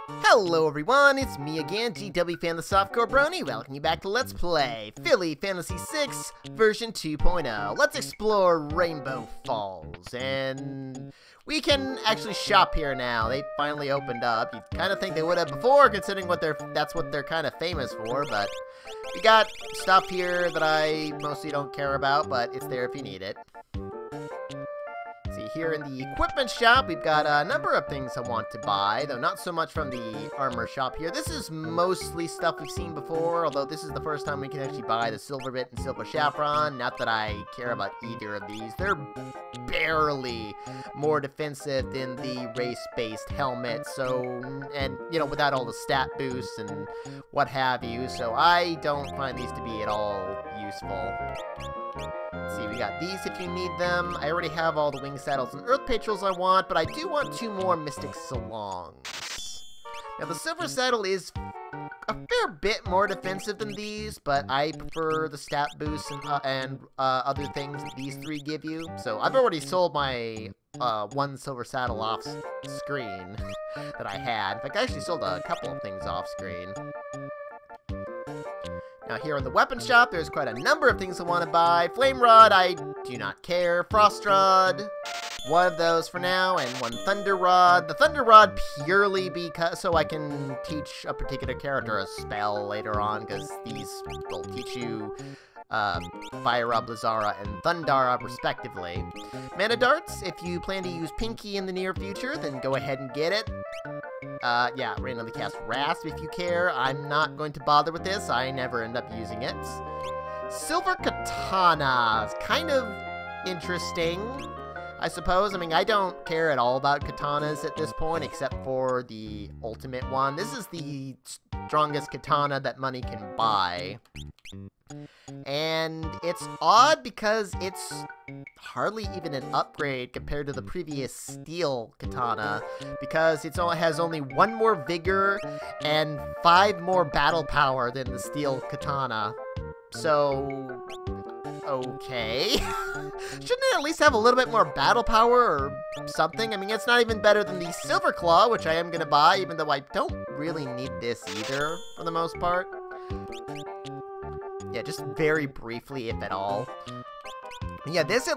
Hello everyone, it's me again, GW Fan the Softcore Brony, welcoming you back to Let's Play Philly Fantasy 6 version 2.0. Let's explore Rainbow Falls, and we can actually shop here now. They finally opened up. You'd kind of think they would have before, considering that's what they're kind of famous for, but we got stuff here that I mostly don't care about, but it's there if you need it. See, here in the equipment shop, we've got a number of things I want to buy, though not so much from the armor shop here. This is mostly stuff we've seen before, although this is the first time we can actually buy the Silver Bit and Silver Chaperon. Not that I care about either of these. They're barely more defensive than the race-based helmet, and, you know, without all the stat boosts and what have you, so I don't find these to be at all useful. Let's see, we got these if you need them. I already have all the wing saddles and earth patrols I want, but I do want 2 more mystic salongs. Now, the silver saddle is a fair bit more defensive than these, but I prefer the stat boosts and other things that these 3 give you. So I've already sold my 1 silver saddle off screen that I had. In fact, I actually sold a couple of things off screen. Now here in the weapon shop, there's quite a number of things I want to buy. Flame Rod, I do not care. Frost Rod, 1 of those for now, and 1 Thunder Rod. The Thunder Rod purely because so I can teach a particular character a spell later on, because these will teach you Fire, Blizzara, and Thundara, respectively. Mana Darts, if you plan to use Pinky in the near future, then go ahead and get it. Yeah, randomly cast Rasp if you care. I'm not going to bother with this. I never end up using it. Silver Katana is kind of interesting, I suppose. I mean, I don't care at all about katanas at this point, except for the ultimate one. This is the strongest katana that money can buy. And it's odd because it's hardly even an upgrade compared to the previous steel katana, because it has only 1 more vigor and 5 more battle power than the steel katana. So, okay. Shouldn't it at least have a little bit more battle power or something? I mean, it's not even better than the Silver Claw, which I am going to buy, even though I don't really need this either, for the most part. Yeah, just very briefly, if at all. Yeah, this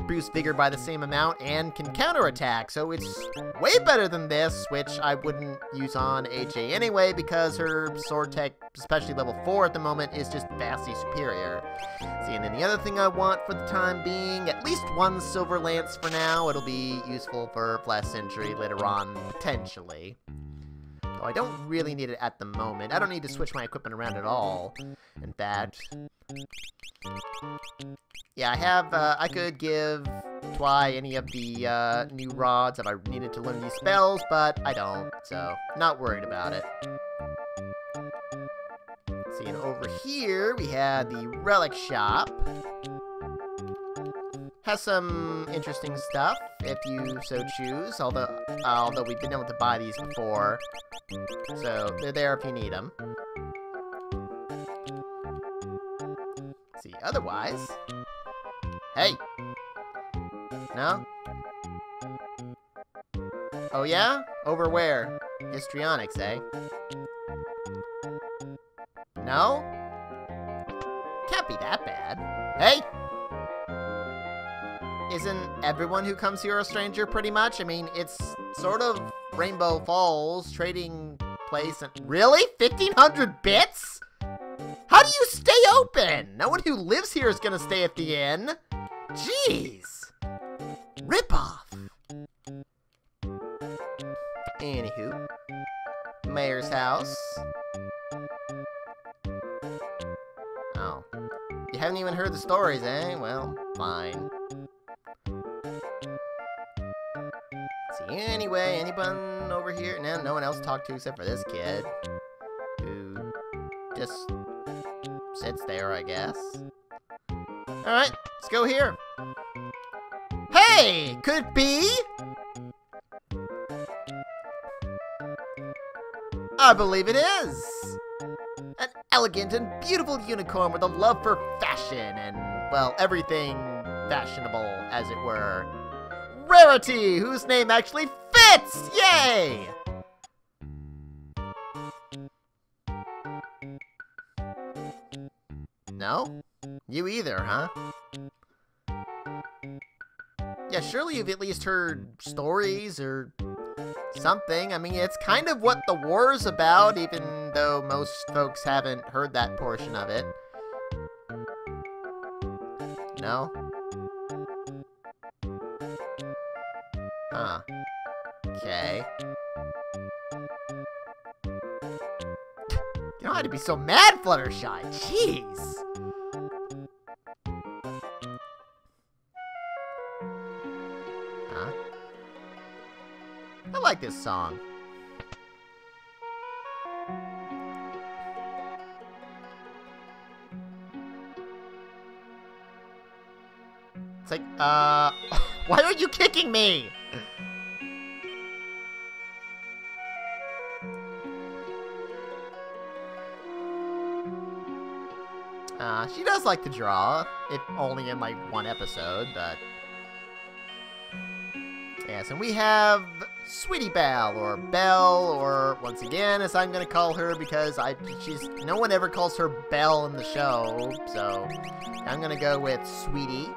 boosts vigor by the same amount and can counterattack, so it's way better than this, which I wouldn't use on AJ anyway, because her sword tech, especially level 4 at the moment, is just vastly superior. See, and then the other thing I want for the time being, at least 1 silver lance for now. It'll be useful for Flash Sentry later on, potentially. Oh, I don't really need it at the moment. I don't need to switch my equipment around at all, in fact. Yeah, I could give Twi any of the new rods if I needed to learn these spells, but I don't, so not worried about it. See, and over here we have the relic shop. Has some interesting stuff, if you so choose, although we've been able to buy these before, so they're there if you need them. Let's see, otherwise... Hey! No? Oh yeah? Over where? Histrionics, eh? No? Can't be that bad. Hey! Isn't everyone who comes here a stranger, pretty much? I mean, it's sort of Rainbow Falls, trading place, and... Really? 1,500 bits? How do you stay open? No one who lives here is gonna stay at the inn. Jeez! Rip-off! Anywho. Mayor's house. Oh. You haven't even heard the stories, eh? Well, fine. See, anyway, anyone over here? No one else to talk to except for this kid, who just sits there, I guess. Alright, let's go here. Hey! Could be? I believe it is! An elegant and beautiful unicorn with a love for fashion and, well, everything fashionable, as it were. Rarity, whose name actually fits! Yay! No? You either, huh? Yeah, surely you've at least heard stories or something. I mean, it's kind of what the war's about, even though most folks haven't heard that portion of it. No? Huh. Okay. You don't have to be so mad, Fluttershy. Jeez. Huh? I like this song. It's like, why are you kicking me? She does like to draw, if only in like one episode, but... Yes, and we have Sweetie Belle, or once again, as I'm gonna call her, because no one ever calls her Belle in the show, so I'm gonna go with Sweetie,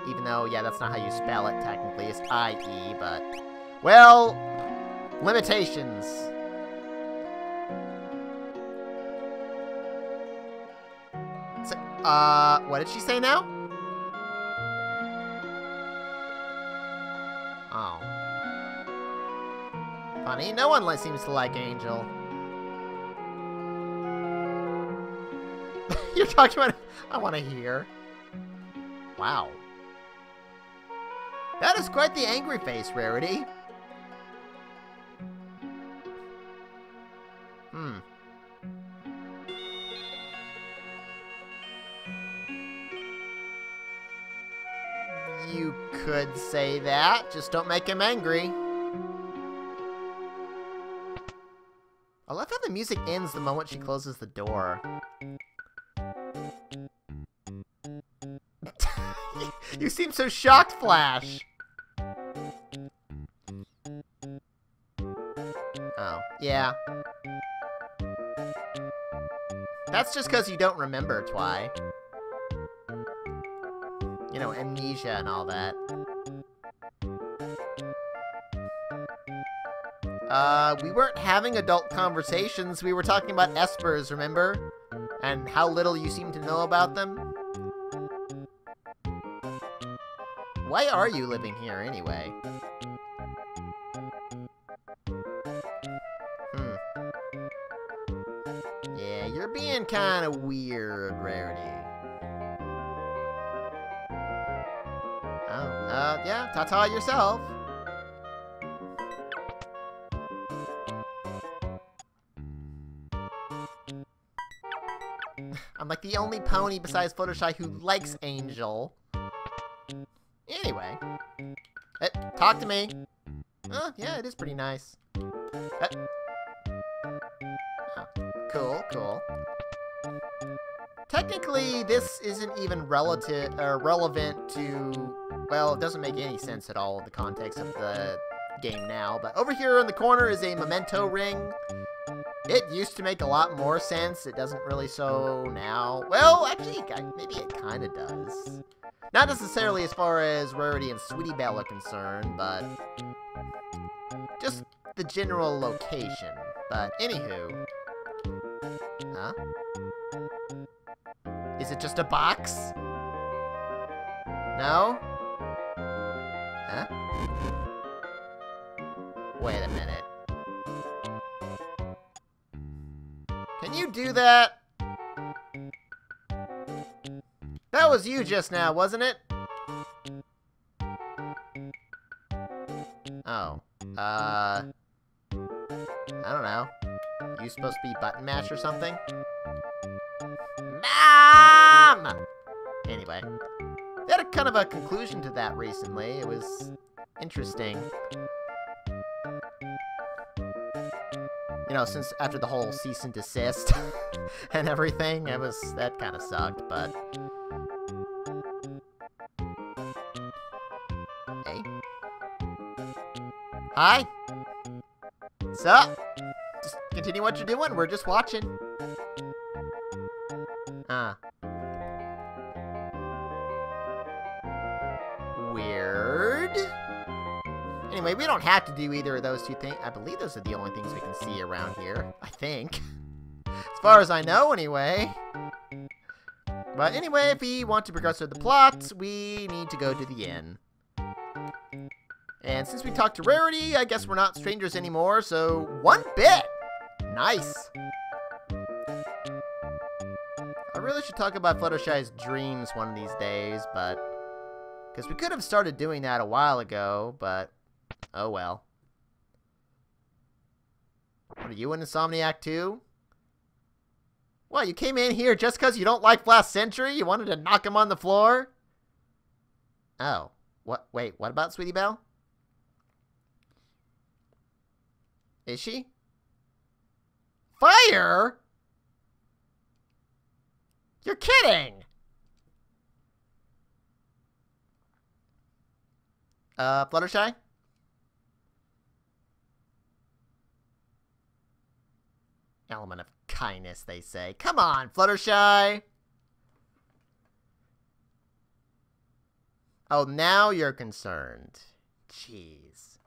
even though, yeah, that's not how you spell it, technically, it's I-E, but, well, limitations. What did she say now? Oh. Funny, no one seems to like Angel. You're talking about... I want to hear. Wow. That is quite the angry face, Rarity. You could say that, just don't make him angry. I love how the music ends the moment she closes the door. You seem so shocked, Flash! Oh, yeah. That's just because you don't remember, Twi. You know, amnesia and all that. We weren't having adult conversations. We were talking about espers, remember? And how little you seem to know about them. Why are you living here, anyway? Yeah, you're being kind of weird, Rarity. Oh, yeah, ta-ta yourself. I'm like the only pony besides Fluttershy who likes Angel. Anyway. Talk to me. Oh, yeah, it is pretty nice. Oh, cool, cool. Technically, this isn't even relevant to... Well, it doesn't make any sense at all in the context of the game now. But over here in the corner is a memento ring. It used to make a lot more sense. It doesn't really so now. Well, actually, maybe it kind of does. Not necessarily as far as Rarity and Sweetie Belle are concerned, but just the general location. But anywho. Huh? Is it just a box? No? Huh? Wait a minute. Can you do that? That was you just now, wasn't it? Oh. I don't know. You supposed to be button mash or something? Mom! Anyway. They had a kind of a conclusion to that recently. It was interesting. You know, since after the whole cease and desist and everything, that kind of sucked, but... Hey. Hi. Sup? Just continue what you're doing, we're just watching. Anyway, we don't have to do either of those two things. I believe those are the only things we can see around here. I think. As far as I know, anyway. But anyway, if we want to progress with the plot, we need to go to the inn. And since we talked to Rarity, I guess we're not strangers anymore, so 1 bit! Nice! I really should talk about Fluttershy's dreams one of these days, but... because we could have started doing that a while ago, but... oh well. What, are you an Insomniac too? What, you came in here just because you don't like Last Century? You wanted to knock him on the floor? Oh. What? Wait, what about Sweetie Belle? Is she? Fire? You're kidding! Fluttershy? Element of kindness, they say. Come on, Fluttershy! Oh, now you're concerned. Jeez.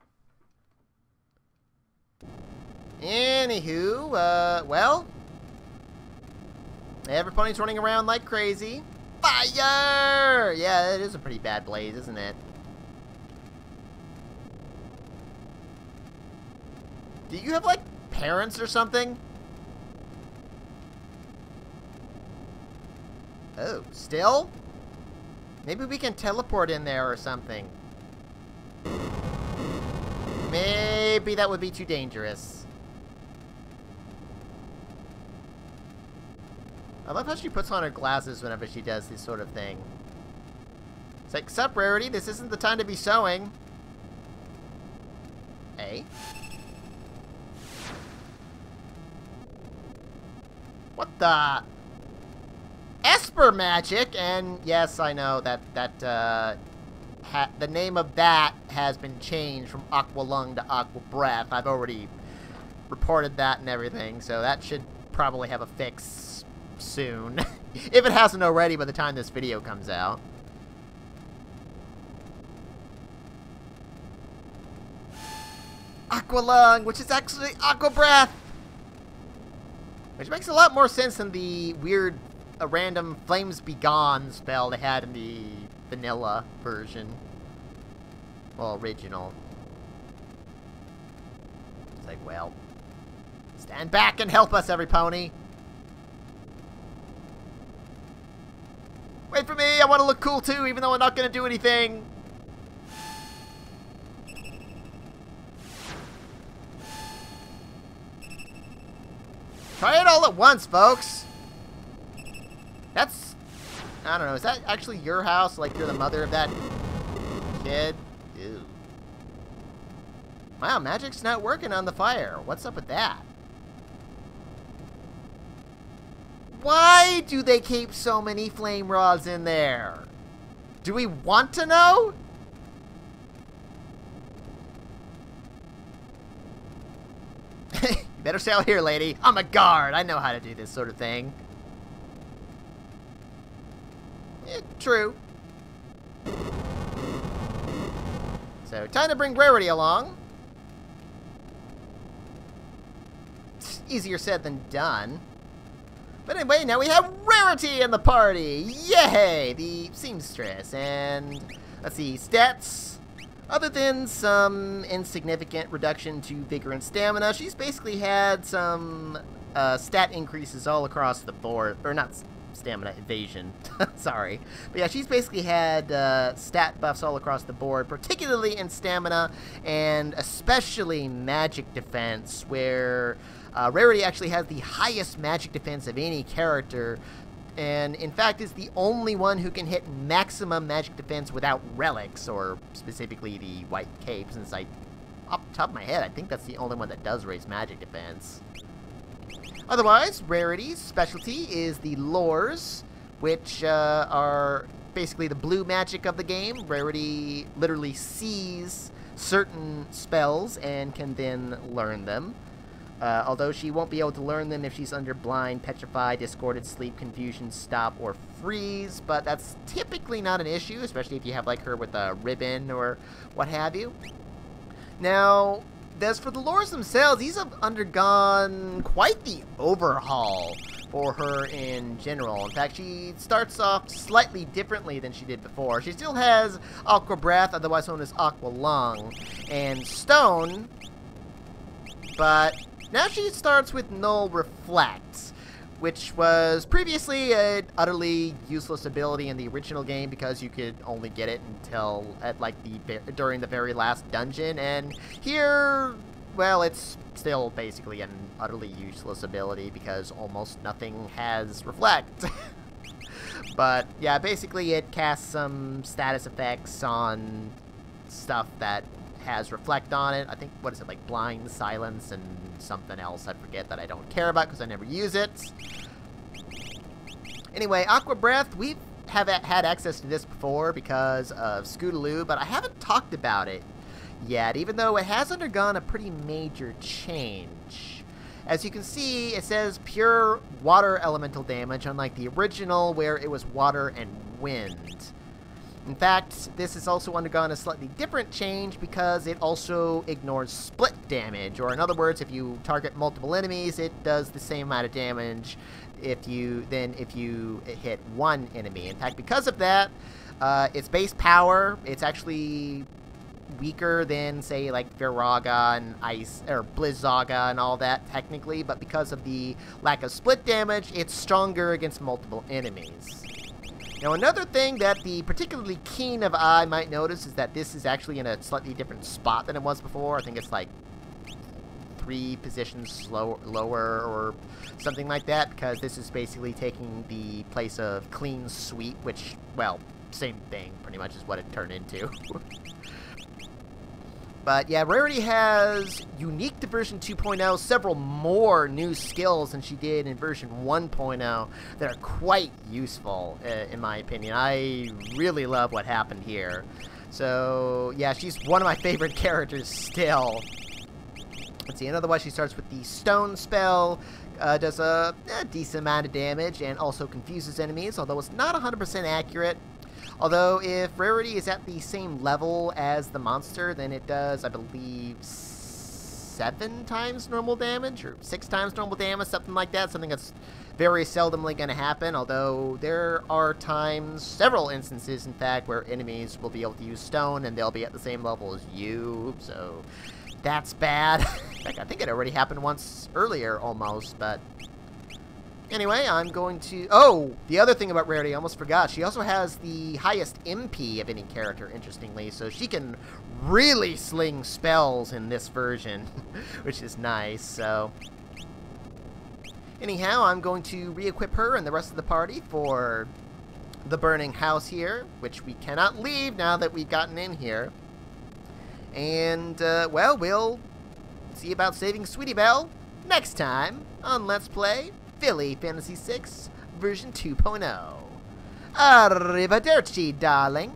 Anywho, well... Everypony's running around like crazy. Fire! Yeah, it is a pretty bad blaze, isn't it? Do you have, like, parents or something? Oh, still? Maybe we can teleport in there or something. Maybe that would be too dangerous. I love how she puts on her glasses whenever she does this sort of thing. It's like, sup, Rarity, this isn't the time to be sewing. Eh? What the? Esper magic, and yes, I know that the name of that has been changed from Aqua Lung to Aqua Breath. I've already reported that and everything, so that should probably have a fix soon. If it hasn't already by the time this video comes out. Aqua Lung, which is actually Aqua Breath! Which makes a lot more sense than the weird, random Flames Be Gone spell they had in the vanilla version. Well, original. It's like, well, stand back and help us, Everypony! Wait for me, I want to look cool too, even though I'm not going to do anything. Try it all at once, folks. That's, I don't know, is that actually your house? Like you're the mother of that kid? Ew. Wow, magic's not working on the fire. What's up with that? Why do they keep so many flame rods in there? Do we want to know? You better stay out here, lady. I'm a guard. I know how to do this sort of thing. True. So, time to bring Rarity along. It's easier said than done. But anyway, now we have Rarity in the party! Yay! The seamstress. And, let's see, stats. Other than some insignificant reduction to vigor and stamina, she's basically had some stat increases all across the board. Or not stamina, evasion. Sorry. But yeah, she's basically had stat buffs all across the board, particularly in stamina and especially magic defense, where Rarity actually has the highest magic defense of any character, and in fact is the only one who can hit maximum magic defense without relics, or specifically the white cape, since off the top of my head, I think that's the only one that does raise magic defense. Otherwise, Rarity's specialty is the lures, which are basically the blue magic of the game. Rarity literally sees certain spells and can then learn them. Although she won't be able to learn them if she's under blind, petrify, discorded, sleep, confusion, stop, or freeze, but that's typically not an issue, especially if you have like her with a ribbon or what have you. Now, as for the lores themselves, these have undergone quite the overhaul for her in general. In fact, she starts off slightly differently than she did before. She still has Aqua Breath, otherwise known as Aqua Lung, and Stone, but now she starts with Null Reflect, which was previously an utterly useless ability in the original game because you could only get it until during the very last dungeon, and here, well, it's still basically an utterly useless ability because almost nothing has Reflect. But yeah, basically it casts some status effects on stuff that has Reflect on it. I think, what is it, like Blind, Silence, and something else I forget that I don't care about because I never use it. Anyway, Aqua Breath, we have had access to this before because of Scootaloo, but I haven't talked about it yet, even though it has undergone a pretty major change. As you can see, it says pure water elemental damage, unlike the original where it was water and wind. In fact, this has also undergone a slightly different change because it also ignores split damage, or in other words, if you target multiple enemies, it does the same amount of damage if you hit one enemy. In fact, because of that, its base power, it's actually weaker than, say, like Viraga and Ice or Blizzaga and all that technically, but because of the lack of split damage, it's stronger against multiple enemies. Now, another thing that the particularly keen of eye might notice is that this is actually in a slightly different spot than it was before. I think it's like 3 positions lower or something like that, because this is basically taking the place of Clean Sweep, which, well, same thing pretty much is what it turned into. But yeah, Rarity has, unique to version 2.0, several more new skills than she did in version 1.0 that are quite useful, in my opinion. I really love what happened here. So yeah, she's one of my favorite characters still. Let's see, and otherwise she starts with the Stone spell, does a decent amount of damage, and also confuses enemies, although it's not 100% accurate. Although, if Rarity is at the same level as the monster, then it does, I believe, 7 times normal damage, or 6 times normal damage, something like that. Something that's very seldomly going to happen, although there are times, several instances, in fact, where enemies will be able to use Stone, and they'll be at the same level as you, so that's bad. In fact, I think it already happened once earlier, almost, but anyway, I'm going to... Oh, the other thing about Rarity, I almost forgot. She also has the highest MP of any character, interestingly, so she can really sling spells in this version, which is nice, so... Anyhow, I'm going to re-equip her and the rest of the party for the burning house here, which we cannot leave now that we've gotten in here. And, well, we'll see about saving Sweetie Belle next time on Let's Play Philly Fantasy VI version 2.0. Arrivederci, darling.